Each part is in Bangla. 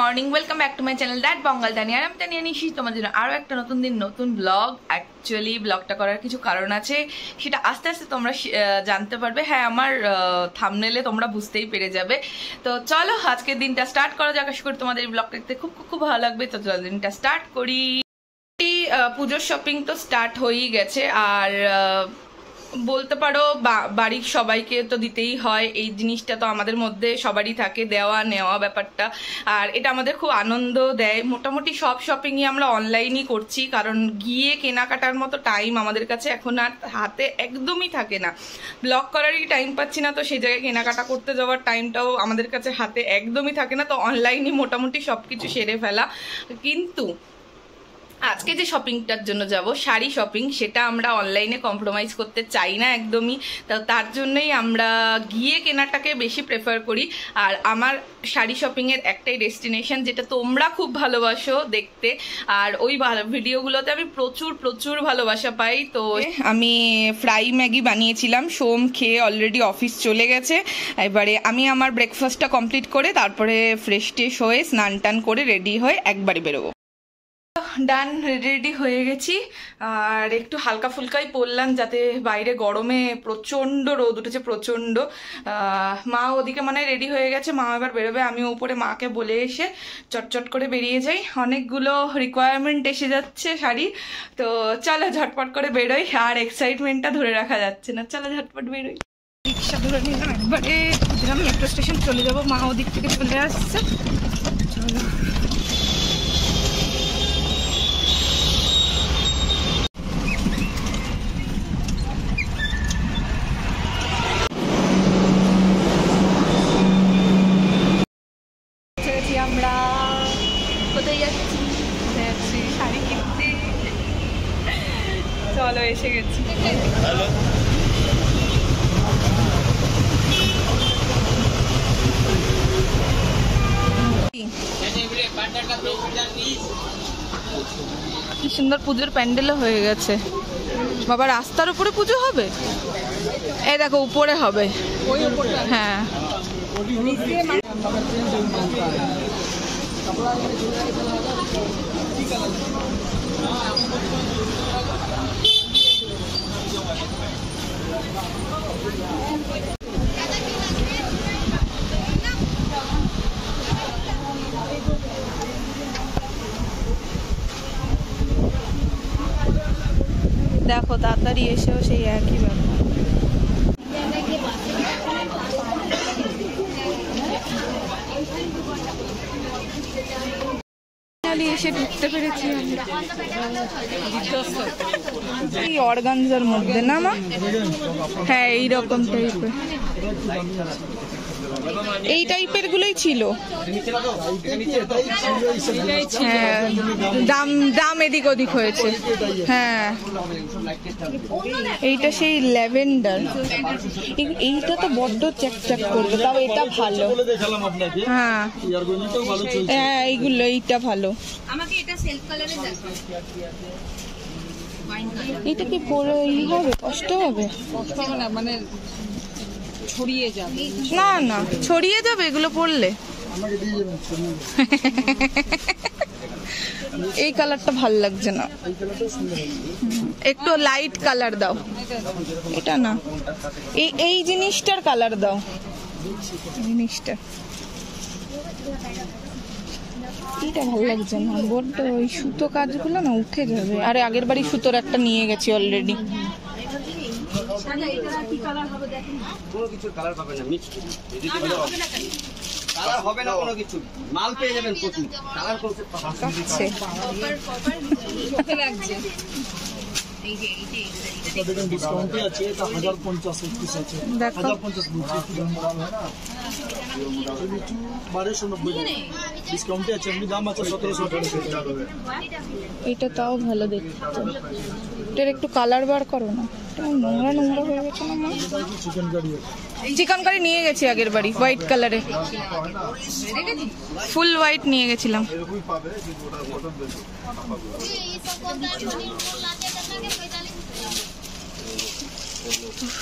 Morning, welcome back to my channel that বঙ্গাল দানি। আর আমি তানিয়া নিশি তোমার জন্য আরও একটা নতুন দিন নতুন ব্লগ। অ্যাকচুয়ালি ব্লগটা করার কিছু কারণ আছে, সেটা আস্তে আস্তে তোমরা জানতে পারবে। হ্যাঁ, আমার থাম্বনেলে তোমরা বুঝতেই পেরে যাবে। তো চলো আজকের দিনটা স্টার্ট করা যাক। আশা করি তোমাদের এই ব্লগটা দেখতে খুব খুব ভালো লাগবে। তো চলো দিনটা স্টার্ট করি। পুজোর শপিং তো স্টার্ট হয়েই গেছে, আর বলতে পারো বাড়ির সবাইকে তো দিতেই হয়। এই জিনিসটা তো আমাদের মধ্যে সবারই থাকে, দেওয়া নেওয়া ব্যাপারটা। আর এটা আমাদের খুব আনন্দ দেয়। মোটামুটি সব শপিংই আমরা অনলাইনই করছি, কারণ গিয়ে কেনাকাটার মতো টাইম আমাদের কাছে এখন আর হাতে একদমই থাকে না। ব্লগ করারই টাইম পাচ্ছি না, তো সেই জায়গায় কেনাকাটা করতে যাওয়ার টাইমটাও আমাদের কাছে হাতে একদমই থাকে না। তো অনলাইনই মোটামুটি সব কিছু সেরে ফেলা। কিন্তু আজকে যে শপিংটার জন্য যাব, শাড়ি শপিং, সেটা আমরা অনলাইনে কম্প্রোমাইজ করতে চাই না একদমই। তার জন্যই আমরা গিয়ে কেনাটাকে বেশি প্রেফার করি। আর আমার শাড়ি শপিংয়ের একটাই ডেস্টিনেশন, যেটা তোমরা খুব ভালোবাসো দেখতে, আর ওই ভিডিওগুলোতে আমি প্রচুর প্রচুর ভালোবাসা পাই। তো আমি ফ্রাই ম্যাগি বানিয়েছিলাম, সোম খেয়ে অলরেডি অফিস চলে গেছে। এবারে আমি আমার ব্রেকফাস্টটা কমপ্লিট করে তারপরে ফ্রেশ ট্রেশ হয়ে স্নান টান করে রেডি হয়ে একবারে বেরোবো। ডান, রেডি হয়ে গেছি। আর একটু হালকা ফুলকাই পরলাম, যাতে বাইরে গরমে প্রচণ্ড রোদ উঠেছে, প্রচণ্ড। মা ওদিকে মানে রেডি হয়ে গেছে, মা এবার বেরোবে। আমি উপরে মাকে বলে এসে চটচট করে বেরিয়ে যাই। অনেকগুলো রিকোয়ারমেন্ট এসে যাচ্ছে শাড়ি, তো চলো ঝটপট করে বেরোই। আর এক্সাইটমেন্টটা ধরে রাখা যাচ্ছে না, চলো ঝটপট বেরোই। রিক্সা ধরে নিলাম, একবারে মেট্রো স্টেশন চলে যাবো। মা ওদিক থেকে চলে আসছে, চলো। আমরা কোথায় যাচ্ছি? শাড়ি কিনতে। চলো এসে গেছি। কি সুন্দর পুজোর প্যান্ডেলও হয়ে গেছে। বাবা, রাস্তার উপরে পুজো হবে? এই দেখো উপরে হবে। হ্যাঁ, দেখো তাড়াতাড়ি এসেও সেই একই ব্যাপার। এসে ঢুকতে পেরেছি এই অর্গানজার মধ্যে, না মা? হ্যাঁ, এইরকম টাইপের, এই টাইপের গুলোই ছিল। হ্যাঁ, দাম এদিক ওদিক হয়েছে। হ্যাঁ, এইটা সেই ল্যাভেন্ডার। এইটা তো বড্ড চ্যাকচ্যাক করবে, তাও এটা ভালো। হ্যাঁ হ্যাঁ, এইগুলো, এইটা ভালো। এটা কি পরে হবে? কষ্ট হবে না, মানে ছড়িয়ে যাবে? না না, ছড়িয়ে যাবে এগুলো পরলে। এই কালারটা ভাল লাগছে না, একটু লাইট কালার দাও। এটা না, এই জিনিসটার কালার দাও। জিনিসটা এটা ভালো লাগছে না, বড্ড ওই সুতো কাজগুলো না উঠে যাবে। আরে আগের বাড়ি সুতোর একটা নিয়ে গেছি অলরেডি। এটা তাও ভালো দেখতে, এটার একটু কালার বার করো না। নোংরা নোংরা হয়ে গেছে না। চিকেন কারি নিয়ে গেছি আগের বাড়ি, হোয়াইট কালারে, ফুল হোয়াইট নিয়ে গেছিলাম।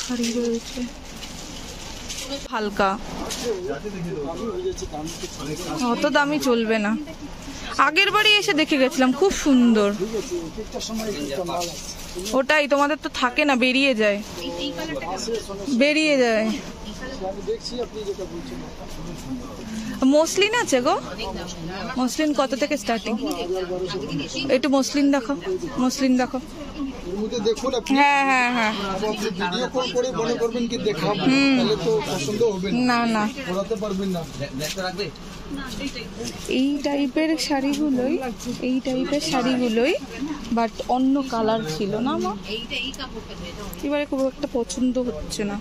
শাড়ি রয়েছে, হালকা, অত দামি চলবে না। আগের বাড়ি এসে দেখে গেছিলাম, খুব সুন্দর। ওটাই, তোমাদের তো থাকে না, বেরিয়ে যায়। মসলিন আছে গো? মসলিন কত থেকে স্টার্টিং? একটু মসলিন দেখো, মসলিন দেখো। হ্যাঁ হ্যাঁ হ্যাঁ, না না, এই টাইপের শাড়িগুলোই, এই টাইপের শাড়িগুলোই, বাট অন্য কালার ছিল না আমার, এবারে খুব একটা পছন্দ হচ্ছে না।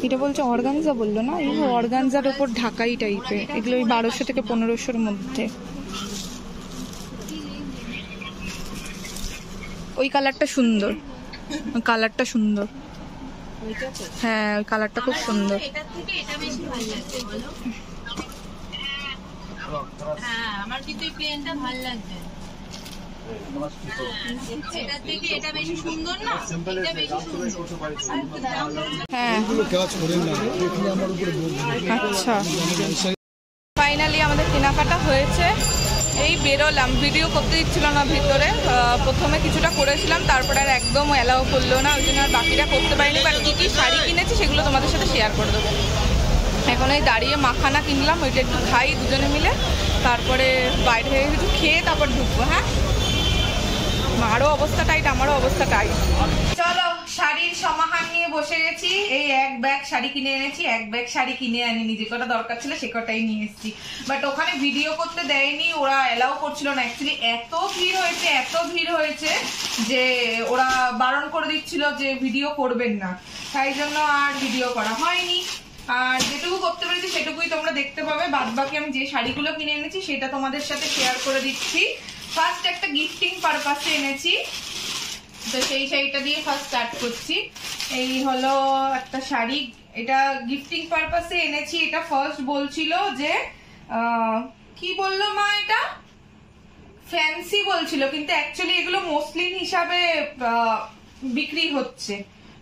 এটা বলছে অর্গানজা, বললো না? এই অর্গানজার ওপর ঢাকাই টাইপের, এগুলো ওই 1200 থেকে 1500-র মধ্যে। ওই কালারটা সুন্দর, ওই কালারটা সুন্দর। হ্যাঁ, ওই কালারটা খুব সুন্দর। আমার কিন্তু এই প্লেনটা ভালো লাগছে। এটা থেকে এটা বেশি সুন্দর না? এটা বেশি সুন্দর। হ্যাঁ, আচ্ছা। ফাইনালি আমাদের কেনাকাটা হয়েছে, এই বেরোলাম। ভিডিও করতে দিচ্ছিল না ভিতরে, প্রথমে কিছুটা করেছিলাম, তারপরে আর একদম অ্যালাউ করলো না, ওই জন্য আর বাকিটা করতে পারিনি। বাট কী কী শাড়ি কিনেছি সেগুলো তোমাদের সাথে শেয়ার করে দেবো। এখন এই দাঁড়িয়ে মাখানা কিনলাম, ওইটা একটু খাই দুজনে মিলে, তারপরে বাইরে থেকে কিছু খেয়ে তারপর ঢুকবো। হ্যাঁ, মারও অবস্থা টাইট, আমারও অবস্থা টাইট। চলো, শাড়ির সমাহার নিয়ে বসে গেছি। এই এক ব্যাগ শাড়ি কিনে এনেছি, এক ব্যাগ শাড়ি কিনে আনিনি, যে কটা দরকার ছিল সে কটাই নিয়ে এসেছি। বাট ওখানে ভিডিও করতে দেয়নি, ওরা অ্যালাউ করছিল না। অ্যাকচুয়ালি এত ভিড় হয়েছে, এত ভিড় হয়েছে যে ওরা বারণ করে দিচ্ছিল যে ভিডিও করবেন না, তাই জন্য আর ভিডিও করা হয়নি। আর যেটুকু করতে পেরেছি সেটুকুই তোমরা দেখতে পাবে। বাদ বাকি আমি যে শাড়িগুলো কিনে এনেছি সেটা তোমাদের সাথে শেয়ার করে দিচ্ছি। ফার্স্ট একটা গিফটিং পারপাসে এনেছি, তো সেই শাড়িটা দিয়ে ফার্স্ট স্টার্ট করছি। এই হলো একটা শাড়ি, এটা গিফটিং পারপাসে এনেছি। এটা ফার্স্ট বলছিল যে কি বললো মা, এটা ফ্যান্সি বলছিল, কিন্তু অ্যাকচুয়ালি এগুলো মসলিন হিসাবে বিক্রি হচ্ছে।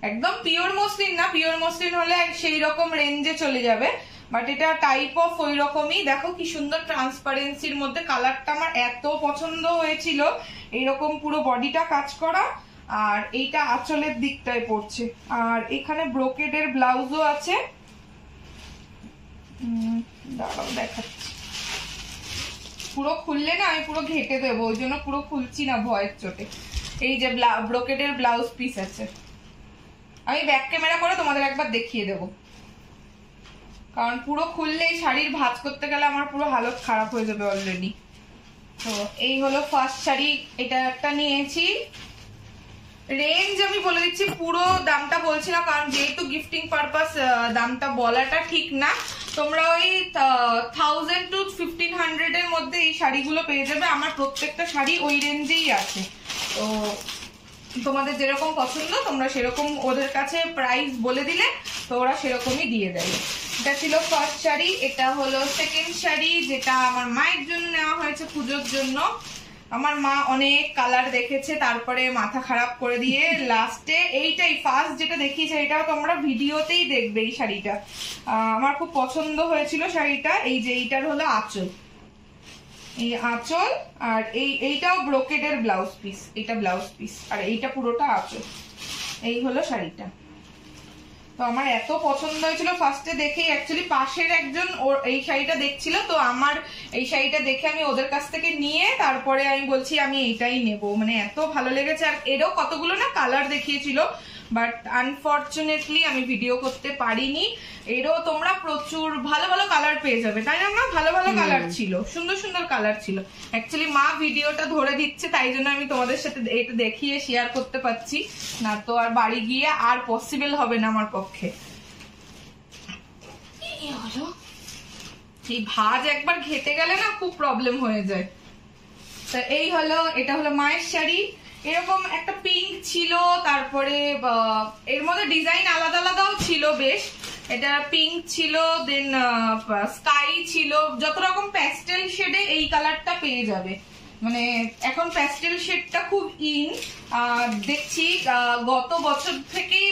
একদম পিওর মসলিন না, পিওর মসলিন হলে সেই রকম রেঞ্জে চলে যাবে, বাট এটা টাইপ অফ ওই রকমই। দেখো কি সুন্দর ট্রান্সপারেন্সির মধ্যে, কালারটা আমার এত পছন্দ হয়েছিল। এইরকম পুরো বডিটা কাজ করা, আর এইটা আঁচলের দিকটায় পড়ছে। আর এখানে ব্রোকেডের ব্লাউজও আছে, দাঁড়াও দেখাচ্ছি। পুরো খুললে না আমি পুরো ঘেটে দেবো, ওই জন্য পুরো খুলছি না ভয়ের চোটে। এই যে ব্রোকেডের ব্লাউজ পিস আছে, আমি ব্যাক ক্যামেরা করে তোমাদের একবার দেখিয়ে দেবো, কারণ পুরো খুললেই শাড়ির ভাঁজ করতে গেলে আমার পুরো হালত খারাপ হয়ে যাবে অলরেডি। তো এই হলো ফার্স্ট শাড়ি, এটা একটা নিয়েছি। রেঞ্জ আমি বলে দিচ্ছি, পুরো দামটা বলছি না, কারণ যেহেতু গিফটিং পারপাস দামটা বলাটা ঠিক না। তোমরা ওই 1000 to 1500 এর মধ্যে এই শাড়িগুলো পেয়ে যাবে। আমার প্রত্যেকটা শাড়ি ওই রেঞ্জেই আছে, তো তোমাদের যেরকম পছন্দ তোমরা সেরকম ওদের কাছে প্রাইস বলে দিলে তো ওরা সেরকমই দিয়ে দেয়। এটা ছিল ফার্স্ট শাড়ি। এটা হলো সেকেন্ড শাড়ি, যেটা আমার মায়ের জন্য নেওয়া হয়েছে পুজোর জন্য। আমার মা অনেক কালার দেখেছে, তারপরে মাথা খারাপ করে দিয়ে লাস্টে এইটাই ফার্স্ট যেটা দেখিয়েছে, এটাও তোমরা ভিডিওতেই দেখবে। এই শাড়িটা আমার খুব পছন্দ হয়েছিল শাড়িটা। এই যে এইটার হলো আঁচল, এই আঁচল, আর এইটাও ব্রোকেডের ব্লাউজ পিস, এটা ব্লাউজ পিস, আর এইটা পুরোটা আঁচল। এই হলো শাড়িটা। তো আমার এত পছন্দ হয়েছিল ফার্স্টে দেখেই। অ্যাকচুয়ালি পাশের একজন এই শাড়িটা দেখছিল, তো আমার এই শাড়িটা দেখে আমি ওদের কাছ থেকে নিয়ে তারপরে আমি বলছি আমি এইটাই নেব, মানে এত ভালো লেগেছে। আর এরও কতগুলো না কালার দেখিয়েছিল, বাট আনফরচুনেটলি আমি ভিডিও করতে পারিনি। এরও তোমরা প্রচুর ভালো ভালো কালার পেয়ে যাবে, তাই না? ভালো ভালো কালার ছিল, সুন্দর সুন্দর কালার ছিল। অ্যাকচুয়ালি মা ভিডিওটা ধরে দিচ্ছে, তাই জন্য আমি তোমাদের সাথে এটা দেখিয়ে শেয়ার করতে পারছি, না তো আর বাড়ি গিয়ে আর পসিবল হবে না আমার পক্ষে। এই ভাঁজ একবার ঘেটে গেলে না খুব প্রবলেম হয়ে যায়। তা এই হলো, এটা হলো মায়ের শাড়ি। এরকম একটা পিঙ্ক ছিল, তারপরে এর মধ্যে ডিজাইন আলাদা আলাদাও ছিল বেশ। এটা পিঙ্ক ছিল, দেন স্কাই ছিল, যত রকম প্যাস্টেল শেডে এই কালারটা পেয়ে যাবে। মানে এখন প্যাস্টেল শেডটা খুব ইন, দেখছি গত বছর থেকেই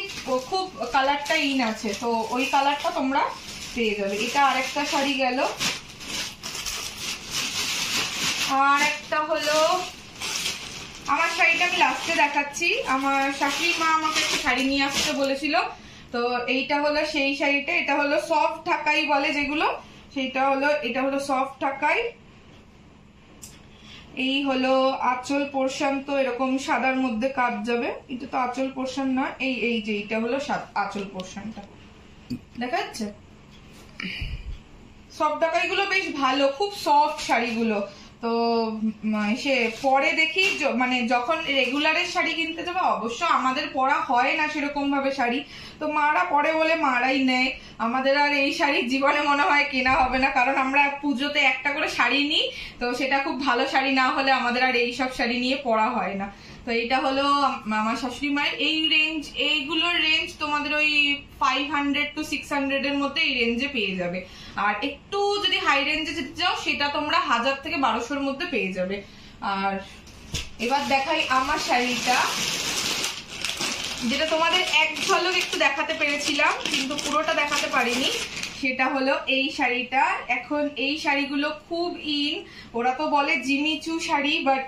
খুব কালারটা ইন আছে, তো ওই কালারটা তোমরা পেয়ে যাবে। এটা আরেকটা শাড়ি গেল। আর একটা হলো আমার শাড়িটা আমি লাস্টে দেখাচ্ছি। আমার শাশুড়ি মা আমাকে একটা শাড়ি নিয়ে আসতে বলেছিল, তো এইটা হলো সেই শাড়িটা। এটা হলো সফট ঢাকাই বলে যেগুলো, সেইটা হলো, এটা হলো সফট ঢাকাই। এই হলো আঁচল পোর্শন, তো এরকম সাদার মধ্যে কাজ যাবে। এটা তো আঁচল পোর্শন না, এই যে এটা হলো আঁচল পোর্শনটা, দেখা যাচ্ছে। সফট ঢাকাই গুলো বেশ ভালো, খুব সফট শাড়িগুলো। তো সে পরে দেখি, মানে যখন রেগুলারের শাড়ি কিনতে যাবো, অবশ্য আমাদের পরা হয় না সেরকম ভাবে শাড়ি, তো মারা পরে বলে মারাই নেয়। আমাদের আর এই শাড়ি জীবনে মনে হয় কেনা হবে না, কারণ আমরা পুজোতে একটা করে শাড়ি নিই, তো সেটা খুব ভালো শাড়ি না হলে আমাদের আর এই সব শাড়ি নিয়ে পরা হয় না। তো এটা হলো আমার শাশুড়ি মায়ের। এই রেঞ্জ, এইগুলোর রেঞ্জ তোমাদের ওই 500 to 600 এর মধ্যে এই রেঞ্জে পেয়ে যাবে। আর একটু যদি হাই রেঞ্জে যেতে চাও সেটা তোমরা 1000 থেকে 1200-র মধ্যে পেয়ে যাবে। আর এবার দেখাই আমার শাড়িটা, যেটা তোমাদের এক ঝলক একটু দেখাতে পেরেছিলাম কিন্তু পুরোটা দেখাতে পারিনি। সেটা হলো এই শাড়িটা। এখন এই শাড়িগুলো খুব ইন, ওরা তো বলে জিমিচু শাড়ি, বাট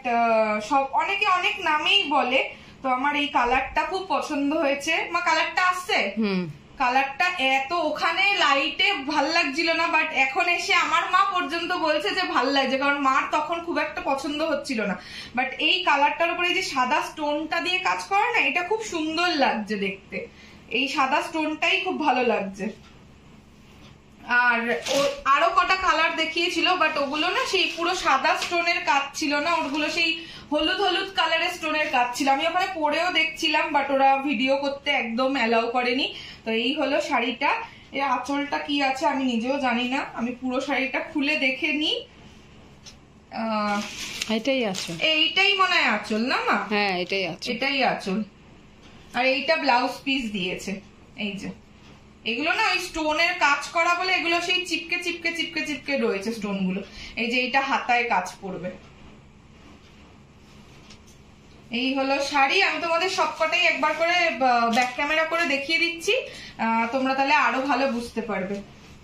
সব অনেকে অনেক নামেই বলে। তো আমার এই কালারটা খুব পছন্দ হয়েছে। মা কালারটা আসছে, কালারটা এত ওখানে লাইটে ভাল লাগছিল না, বাট এখন এসে আমার মা পর্যন্ত বলছে যে ভাল লাগছে, কারণ মার তখন খুব একটা পছন্দ হচ্ছিল না। বাট এই কালারটার উপরে যে সাদা স্টোনটা দিয়ে কাজ করে না, এটা খুব সুন্দর লাগছে দেখতে। এই সাদা স্টোনটাই খুব ভালো লাগছে। আর আরো কটা কালার দেখিয়েছিল, বাট ওগুলো না সেই পুরো সাদা স্টোনের কাজ ছিল না, ওগুলো সেই হলুদ হলুদ কালারের স্টোনের কাজ ছিল। আমি ওখানে পরেও দেখছিলাম, বাট ওরা ভিডিও করতে একদম অ্যালাউ করেনি। তো এই হলো শাড়িটা। এর আঁচলটা কি আছে আমি নিজেও জানি না, আমি পুরো শাড়িটা খুলে দেখে নি। এটাই আঁচল, এইটাই মনে হয় আঁচল না মা? হ্যাঁ এটাই আঁচল, এটাই আঁচল। আর এইটা ব্লাউজ পিস দিয়েছে। এই যে এগুলো না ওই স্টোনের কাজ করা বলে এগুলো সেই চিপকে চিপকে চিপকে চিপকে রয়েছে স্টোন গুলো। এই যে এইটা হাতায় কাজ পড়বে। এই হলো শাড়ি। আমি তোমাদের সবকটাই একবার করে ব্যাক ক্যামেরা করে দেখিয়ে দিচ্ছি, তোমরা তাহলে আরো ভালো বুঝতে পারবে।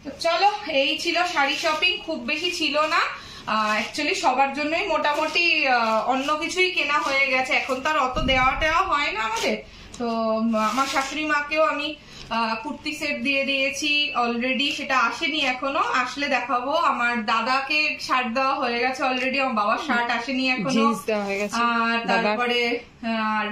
তো চলো, এই ছিল শাড়ি শপিং, খুব বেশি ছিল না। অ্যাকচুয়ালি সবার জন্যই মোটামুটি অন্য কিছুই কেনা হয়ে গেছে। এখন তো আর অত দেওয়া টেওয়া হয় না আমাদের। তো আমার শাশুড়ি মাকেও আমি কুর্তি সেট দিয়ে দিয়েছি অলরেডি, সেটা আসেনি এখনো, আসলে দেখাবো। আমার দাদাকে শার্ট দেওয়া হয়ে গেছে অলরেডি, আমার বাবার শার্ট আসেনি এখনো। আর তারপরে আর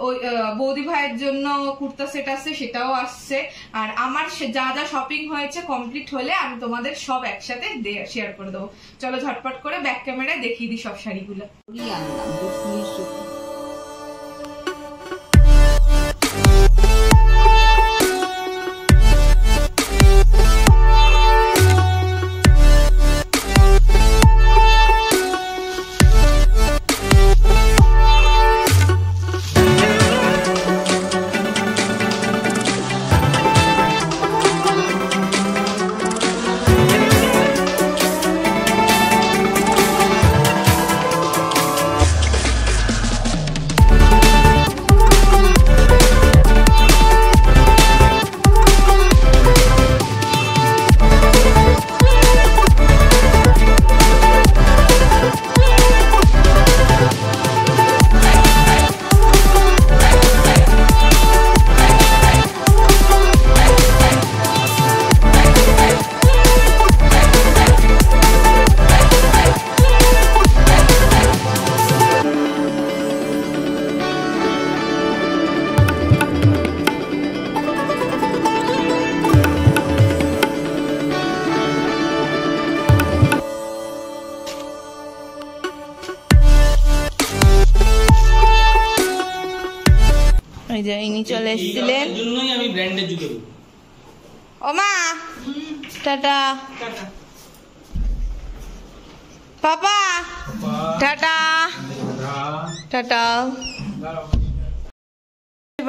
ওই বৌদি ভাইয়ের জন্য কুর্তা সেট আছে, সেটাও আসছে। আর আমার যা যা শপিং হয়েছে কমপ্লিট হলে আমি তোমাদের সব একসাথে শেয়ার করে দেবো। চলো ঝটপট করে ব্যাক ক্যামেরায় দেখিয়ে দিই সব শাড়িগুলো। ইনি চলে এসেছিলেন। ও মা টাটা, পাপা টাটা টাটা।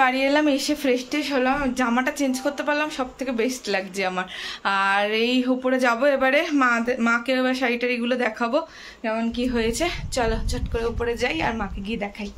বাড়ি এলাম, এসে ফ্রেশ ট্রেশ হলাম, জামাটা চেঞ্জ করতে পারলাম, সব থেকে বেস্ট লাগছে আমার। আর এই উপরে যাব এবারে, মাকে এবার শাড়ি টাড়িগুলো দেখাবো কেমন কি হয়েছে। চলো চট করে উপরে যাই আর মাকে গিয়ে দেখাই।